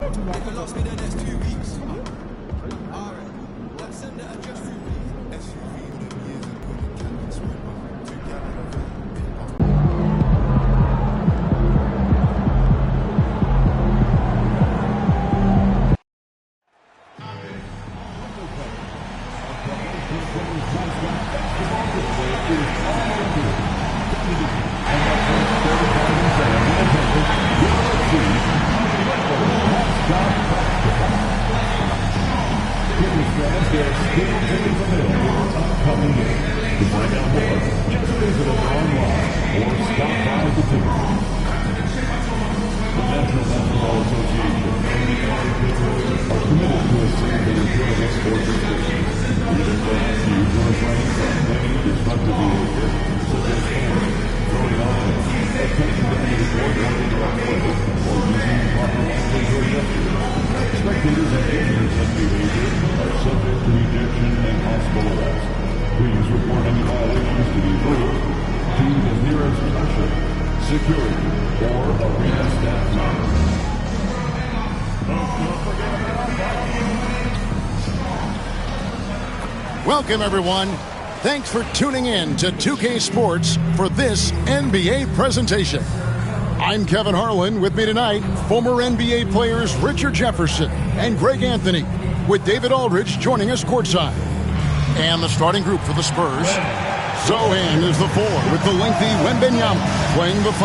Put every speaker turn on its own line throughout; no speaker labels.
It could last me the next 2 weeks. Alright, let's send the address through, please. SUV with them years and putting cannons with 2 gallon of it.
Welcome, everyone. Thanks for tuning in to 2K Sports for this NBA presentation. I'm Kevin Harlan. With me tonight, former NBA players Richard Jefferson and Greg Anthony, with David Aldridge joining us courtside. And the starting group for the Spurs. Sochan is the 4 with the lengthy Wembanyama playing the 5.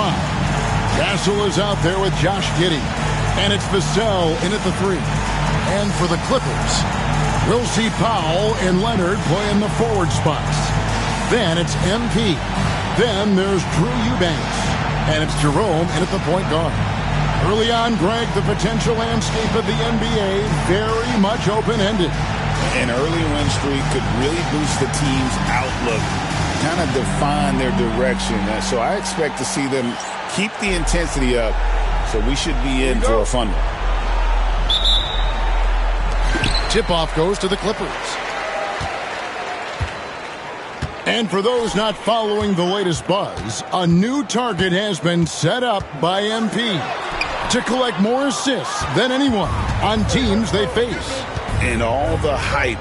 Castle is out there with Josh Giddey. And it's Vassell in at the 3. And for the Clippers, we'll see Powell and Leonard playing the forward spots. Then it's MP. Then there's Drew Eubanks. And it's Jerome in at the point guard. Early on, Greg, the potential landscape of the NBA very much open-ended.
An early win streak could really boost the team's outlook, kind of define their direction. So I expect to see them keep the intensity up. So we should be in for a fun one.
Tip-off goes to the Clippers. And for those not following the latest buzz, a new target has been set up by MP to collect more assists than anyone on teams they face.
And all the hype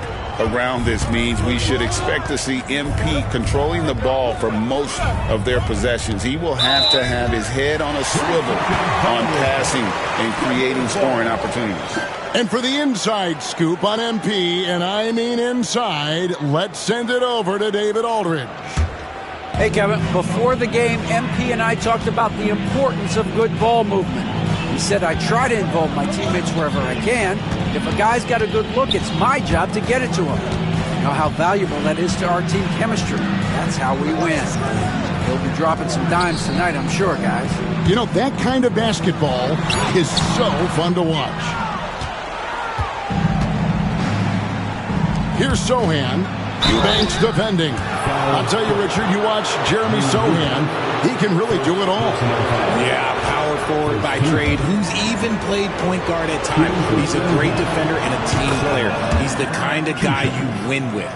around this means we should expect to see MP controlling the ball for most of their possessions. He will have to have his head on a swivel on passing and creating scoring opportunities.
And for the inside scoop on MP, and I mean inside, let's send it over to David Aldridge.
Hey, Kevin, before the game, MP and I talked about the importance of good ball movement. He said I try to involve my teammates wherever I can. If a guy's got a good look, it's my job to get it to him. You know how valuable that is to our team chemistry. That's how we win. He'll be dropping some dimes tonight, I'm sure, guys.
You know, that kind of basketball is so fun to watch. Here's Sochan. Eubanks defending. I'll tell you, Richard, you watch Jeremy Sochan. He can really do it all.
Yeah, power forward by trade, who's even played point guard at times. He's a great defender and a team player. He's the kind of guy you win with.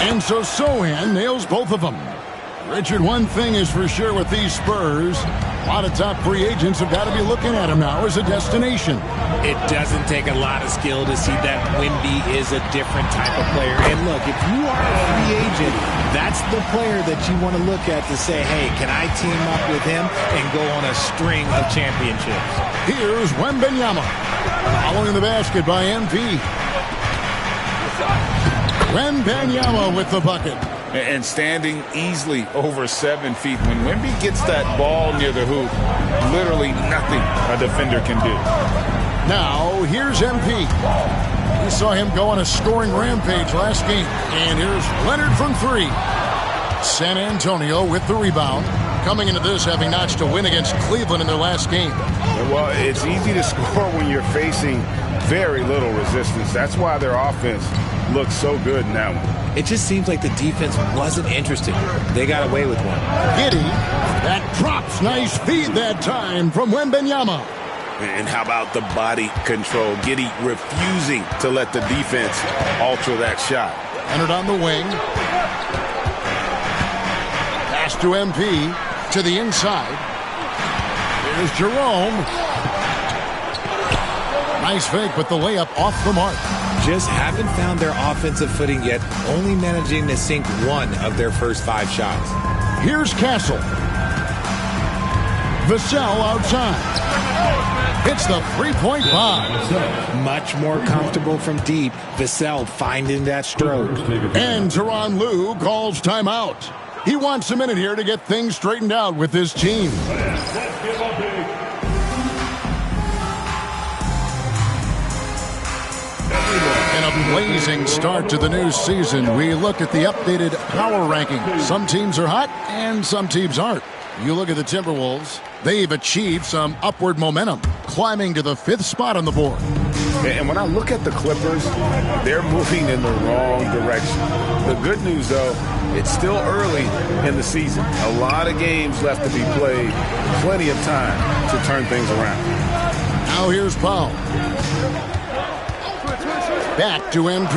And so Sochan nails both of them. Richard, one thing is for sure with these Spurs, a lot of top free agents have got to be looking at him now as a destination.
It doesn't take a lot of skill to see that Wemby is a different type of player. And look, if you are a free agent, that's the player that you want to look at to say, hey, can I team up with him and go on a string of championships?
Here's Wembanyama. Following the basket by MP. Wembanyama with the bucket.
And standing easily over 7 feet. When Wemby gets that ball near the hoop, literally nothing a defender can do.
Now, here's MP. We saw him go on a scoring rampage last game. And here's Leonard from 3. San Antonio with the rebound. Coming into this having notched a win against Cleveland in their last game.
Well, it's easy to score when you're facing very little resistance. That's why their offense looks so good in that one.
It just seems like the defense wasn't interested. They got away with one.
Giddey, that drops. Nice feed that time from Wembanyama.
And how about the body control? Giddey refusing to let the defense alter that shot.
Leonard on the wing. Pass to MP. To the inside. Here's Jerome. Nice fake, but the layup off the mark.
Just haven't found their offensive footing yet, only managing to sink one of their first 5 shots.
Here's Castle. Vassell outside. Hits the three-point bomb.
Much more comfortable from deep. Vassell finding that stroke.
And Tyronn Lue calls timeout. He wants a minute here to get things straightened out with his team. And a blazing start to the new season. We look at the updated power rankings. Some teams are hot and some teams aren't. You look at the Timberwolves, they've achieved some upward momentum, climbing to the 5th spot on the board.
And when I look at the Clippers, they're moving in the wrong direction. The good news, though, it's still early in the season. A lot of games left to be played. Plenty of time to turn things around.
Now here's Powell. Back to MP.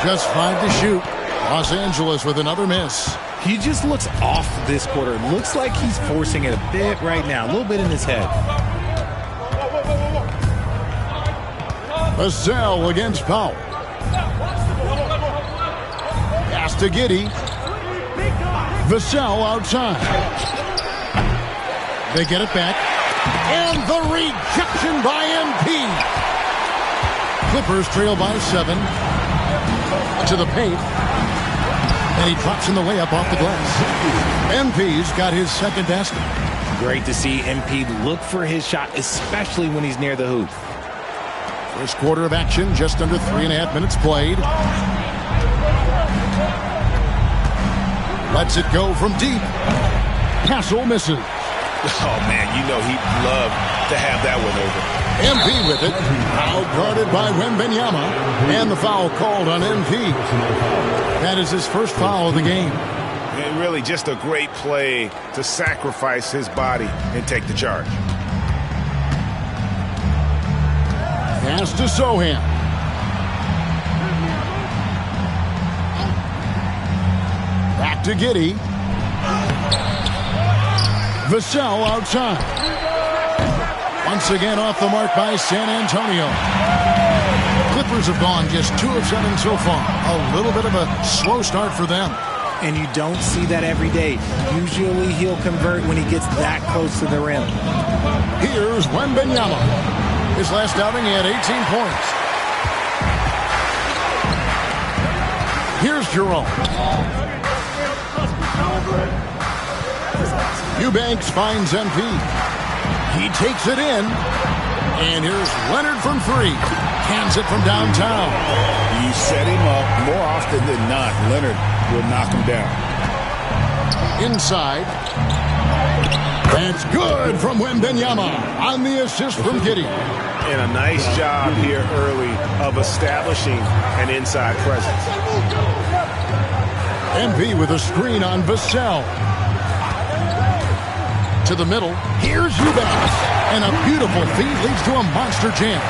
Just 5 to shoot. Los Angeles with another miss.
He just looks off this quarter. Looks like he's forcing it a bit right now. A little bit in his head.
Vassell against Powell. Pass to Giddey. Vassell outside. They get it back. And the rejection by MP. Clippers trail by 7. To the paint. And he drops in the layup off the glass. MP's got his second basket.
Great to see MP look for his shot, especially when he's near the hoop.
First quarter of action, just under 3.5 minutes played. Lets it go from deep. Castle misses.
Oh, man, you know he'd love to have that one over.
MP with it. Out guarded by Wembanyama. And the foul called on MP. That is his first foul of the game.
And really just a great play to sacrifice his body and take the charge.
Pass to Sohan. Back to Giddey. Vassell outside. Once again off the mark by San Antonio. Clippers have gone just 2 of 7 so far. A little bit of a slow start for them.
And you don't see that every day. Usually he'll convert when he gets that close to the rim.
Here's Wembanyama. His last outing, he had 18 points. Here's Jerome. Eubanks finds MP. He takes it in. And here's Leonard from 3. Hands it from downtown.
You set him up more often than not. Leonard will knock him down.
Inside. That's good from Wembanyama on the assist from Giddey.
And a nice job here early of establishing an inside presence.
MP with a screen on Vassell. To the middle. Here's Eubanks. And a beautiful feed leads to a monster jam.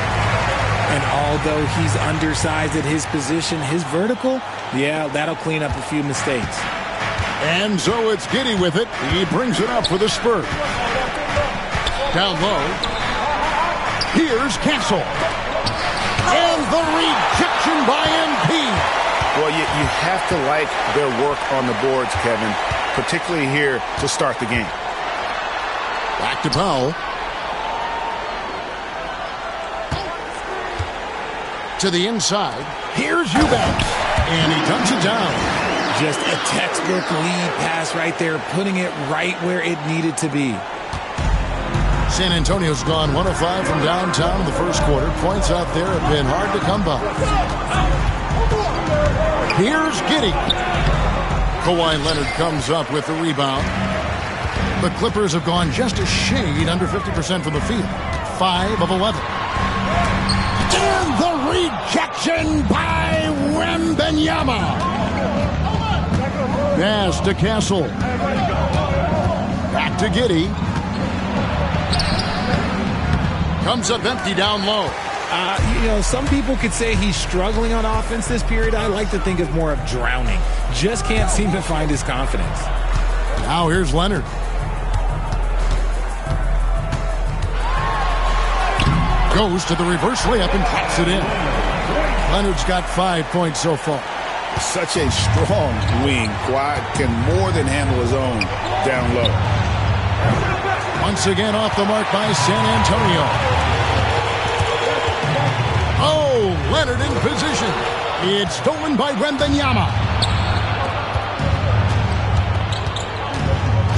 And although he's undersized at his position, his vertical, yeah, that'll clean up a few mistakes.
And so it's Giddey with it. He brings it up for the Spurs. Down low. Here's Castle. And the rejection by MP.
Well, you have to like their work on the boards, Kevin, particularly here to start the game.
Back to Powell. To the inside. Here's Eubanks. And he dunks it down.
Just a textbook lead pass right there, putting it right where it needed to be.
San Antonio's gone 1 of 5 from downtown in the first quarter. Points out there have been hard to come by. Here's Giddey. Kawhi Leonard comes up with the rebound. The Clippers have gone just a shade under 50% from the field. 5 of 11. And the rejection by Wembanyama. Pass to Castle. Back to Giddey. Comes up empty down low.
Some people could say he's struggling on offense this period. I like to think of more of drowning. Just can't seem to find his confidence.
Now here's Leonard. Goes to the reverse layup and pops it in. Leonard's got 5 points so far.
Such a strong wing. Kawhi can more than handle his own down low.
Once again off the mark by San Antonio. Oh, Leonard in position. It's stolen by Wembanyama.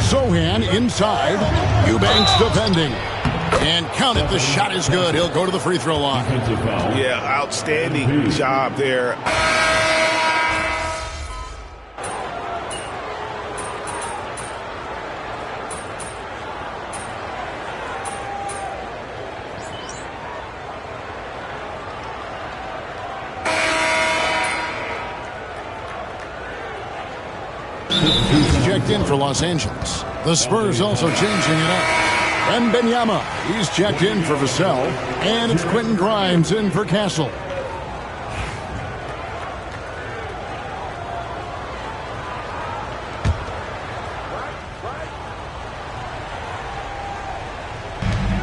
Sochan inside. Eubanks defending. And count it, the shot is good. He'll go to the free throw line.
Yeah, outstanding job there.
He's checked in for Los Angeles. The Spurs also changing it up. Wembanyama, he's checked in for Vassell. And it's Quentin Grimes in for Castle.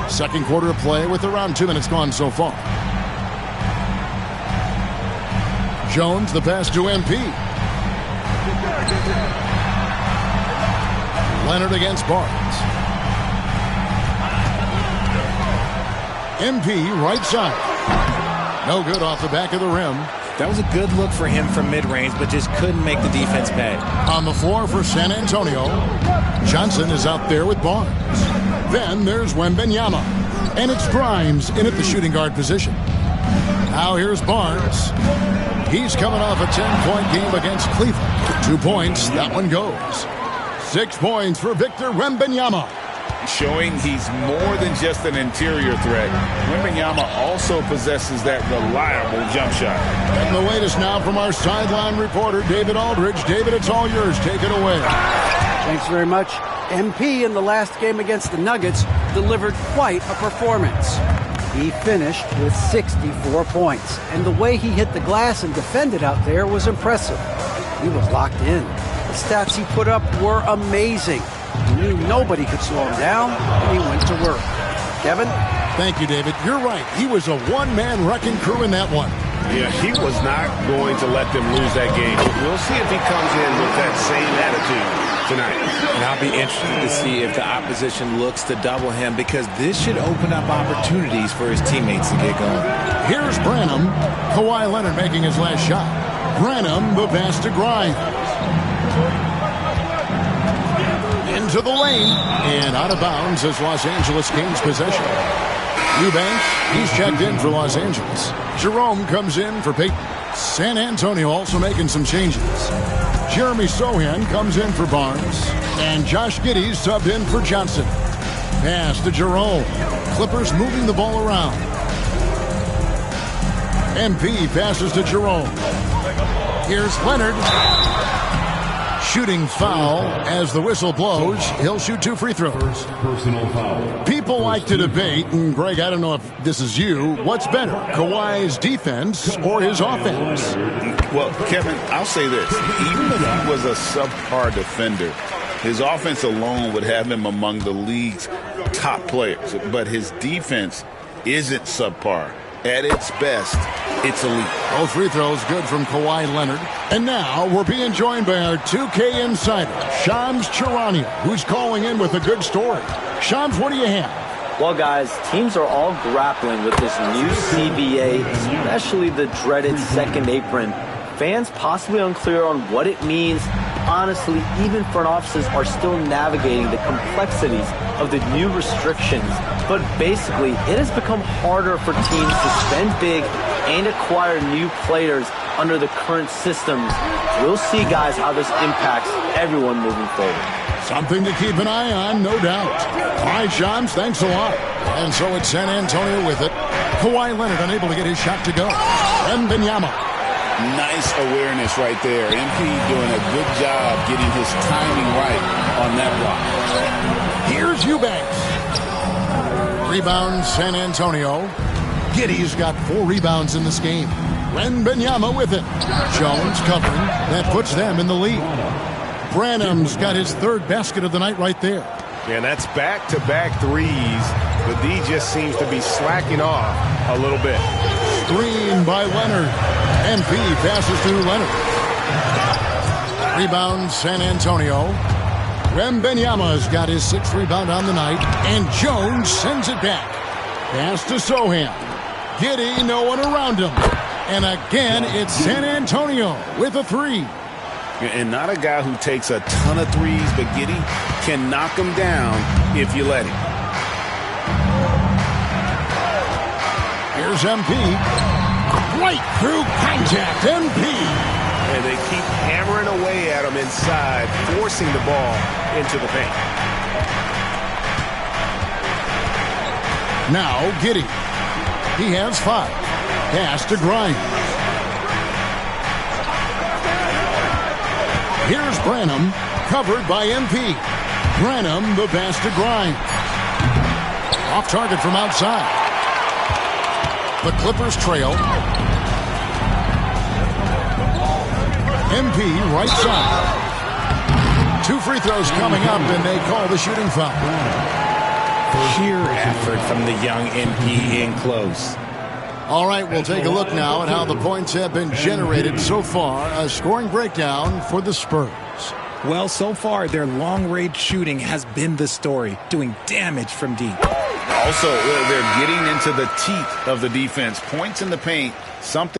Second quarter of play with around 2 minutes gone so far. Jones, the pass to MP. Leonard against Barnes. MP right side. No good off the back of the rim.
That was a good look for him from mid-range, but just couldn't make the defense pay.
On the floor for San Antonio, Johnson is out there with Barnes. Then there's Wembanyama. And it's Grimes in at the shooting guard position. Now here's Barnes. He's coming off a 10-point game against Cleveland. 2 points, that one goes. 6 points for Victor Wembanyama.
Showing he's more than just an interior threat. Wembanyama also possesses that reliable jump shot.
And the latest now from our sideline reporter, David Aldridge. David, it's all yours. Take it away.
Thanks very much. MP in the last game against the Nuggets delivered quite a performance. He finished with 64 points, and the way he hit the glass and defended out there was impressive. He was locked in. The stats he put up were amazing. He knew nobody could slow him down, and he went to work. Kevin?
Thank you, David. You're right. He was a one-man wrecking crew in that one.
Yeah, he was not going to let them lose that game. We'll see if he comes in with that same attitude tonight.
And I'll be interested to see if the opposition looks to double him, because this should open up opportunities for his teammates to get going.
Here's Branham. Kawhi Leonard making his last shot. Branham, the pass to Grimes. Into the lane. And out of bounds as Los Angeles gains possession. Eubanks, he's checked in for Los Angeles. Jerome comes in for Peyton. San Antonio also making some changes. Jeremy Sochan comes in for Barnes. And Josh Giddey subbed in for Johnson. Pass to Jerome. Clippers moving the ball around. MP passes to Jerome. Here's Leonard. Shooting foul as the whistle blows. He'll shoot 2 free throws.
Personal foul.
People like to debate, and Greg, I don't know if this is you, what's better, Kawhi's defense or his offense?
Well, Kevin, I'll say this. Even if he was a subpar defender, his offense alone would have him among the league's top players. But his defense isn't subpar. At its best, it's elite.
Both free throws good from Kawhi Leonard. And now we're being joined by our 2K insider, Shams Charania, who's calling in with a good story. Shams, what do you have?
Well, guys, teams are all grappling with this new CBA, especially the dreaded second apron. Fans possibly unclear on what it means. Honestly, even front offices are still navigating the complexities of the new restrictions. But basically, it has become harder for teams to spend big and acquire new players under the current systems. We'll see, guys, how this impacts everyone moving forward.
Something to keep an eye on, no doubt. All right, Shams, thanks a lot. And so it's San Antonio with it. Kawhi Leonard unable to get his shot to go. Wembanyama.
Nice awareness right there. MP doing a good job getting his timing right on that block.
Here's Eubanks. Rebound, San Antonio. Giddey's got 4 rebounds in this game. Wembanyama with it. Jones covering. That puts them in the lead. Branham's got his 3rd basket of the night right there.
And that's back-to-back threes, but D just seems to be slacking off a little bit.
Screen by Leonard. MP passes to Leonard. Rebound, San Antonio. Wembanyama's got his 6th rebound on the night, and Jones sends it back. Pass to Sohan. Giddey, no one around him. And again, it's San Antonio with a 3.
And not a guy who takes a ton of threes, but Giddey can knock him down if you let him.
Here's MP. Right through contact. MP.
And they keep hammering away at him inside, forcing the ball into the paint.
Now Giddey. He has 5. Pass to Grimes. Here's Branham, covered by MP. Branham, the pass to Grimes. Off target from outside. The Clippers trail. MP right side. 2 free throws coming up, and they call the shooting foul.
Sheer effort from the young MP in close.
All right, we'll take a look now at how the points have been generated so far. A scoring breakdown for the Spurs.
Well, so far, their long-range shooting has been the story, doing damage from deep.
Also, they're getting into the teeth of the defense. Points in the paint, something